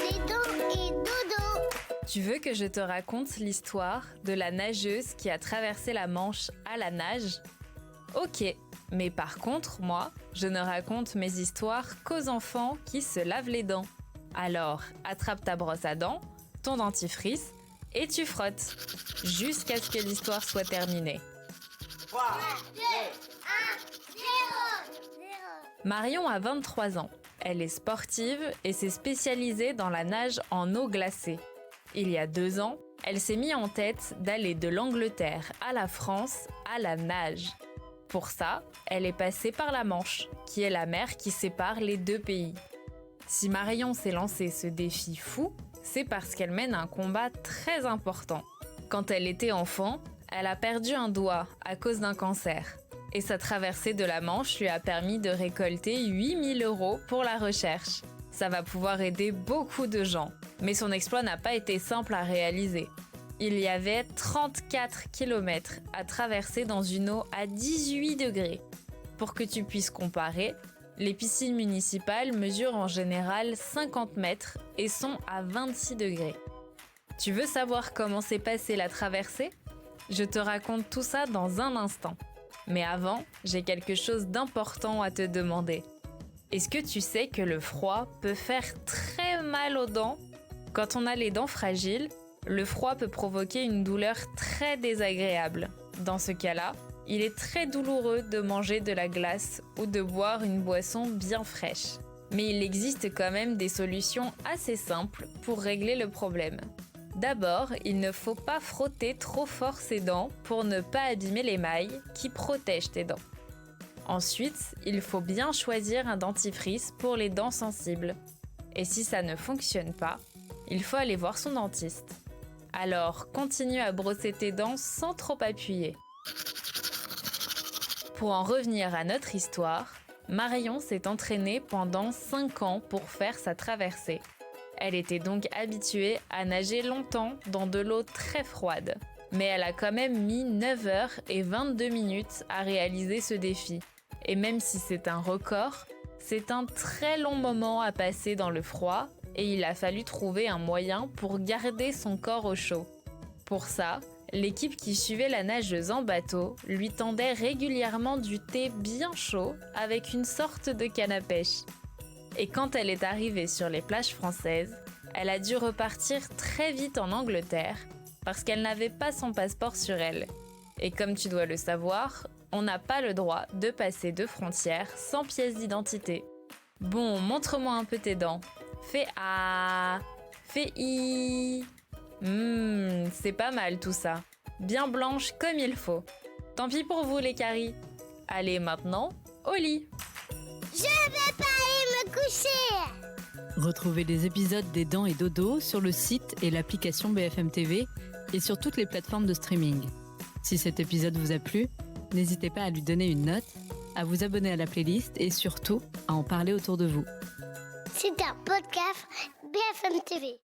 Et dodo. Tu veux que je te raconte l'histoire de la nageuse qui a traversé la Manche à la nage ? Ok, mais par contre, moi, je ne raconte mes histoires qu'aux enfants qui se lavent les dents. Alors, attrape ta brosse à dents, ton dentifrice, et tu frottes, jusqu'à ce que l'histoire soit terminée. 3, 2, 1, 0. Marion a 23 ans. Elle est sportive et s'est spécialisée dans la nage en eau glacée. Il y a 2 ans, elle s'est mise en tête d'aller de l'Angleterre à la France à la nage. Pour ça, elle est passée par la Manche, qui est la mer qui sépare les 2 pays. Si Marion s'est lancé ce défi fou, c'est parce qu'elle mène un combat très important. Quand elle était enfant, elle a perdu un doigt à cause d'un cancer. Et sa traversée de la Manche lui a permis de récolter 8 000 € pour la recherche. Ça va pouvoir aider beaucoup de gens. Mais son exploit n'a pas été simple à réaliser. Il y avait 34 km à traverser dans une eau à 18 degrés. Pour que tu puisses comparer, les piscines municipales mesurent en général 50 mètres et sont à 26 degrés. Tu veux savoir comment s'est passée la traversée ? Je te raconte tout ça dans un instant. Mais avant, j'ai quelque chose d'important à te demander. Est-ce que tu sais que le froid peut faire très mal aux dents ? Quand on a les dents fragiles, le froid peut provoquer une douleur très désagréable. Dans ce cas-là, il est très douloureux de manger de la glace ou de boire une boisson bien fraîche. Mais il existe quand même des solutions assez simples pour régler le problème. D'abord, il ne faut pas frotter trop fort ses dents pour ne pas abîmer l'émail qui protège tes dents. Ensuite, il faut bien choisir un dentifrice pour les dents sensibles. Et si ça ne fonctionne pas, il faut aller voir son dentiste. Alors, continue à brosser tes dents sans trop appuyer. Pour en revenir à notre histoire, Marion s'est entraînée pendant 5 ans pour faire sa traversée. Elle était donc habituée à nager longtemps dans de l'eau très froide. Mais elle a quand même mis 9 heures et 22 minutes à réaliser ce défi. Et même si c'est un record, c'est un très long moment à passer dans le froid et il a fallu trouver un moyen pour garder son corps au chaud. Pour ça, l'équipe qui suivait la nageuse en bateau lui tendait régulièrement du thé bien chaud avec une sorte de canne à pêche. Et quand elle est arrivée sur les plages françaises, elle a dû repartir très vite en Angleterre parce qu'elle n'avait pas son passeport sur elle. Et comme tu dois le savoir, on n'a pas le droit de passer de frontières sans pièce d'identité. Bon, montre-moi un peu tes dents. Fais A, fais I. C'est pas mal tout ça. Bien blanche comme il faut. Tant pis pour vous les caries. Allez maintenant, au lit. Je vais pas aller me coucher. Retrouvez les épisodes des Dents et Dodo sur le site et l'application BFM TV et sur toutes les plateformes de streaming. Si cet épisode vous a plu, n'hésitez pas à lui donner une note, à vous abonner à la playlist et surtout à en parler autour de vous. C'est un podcast BFM TV.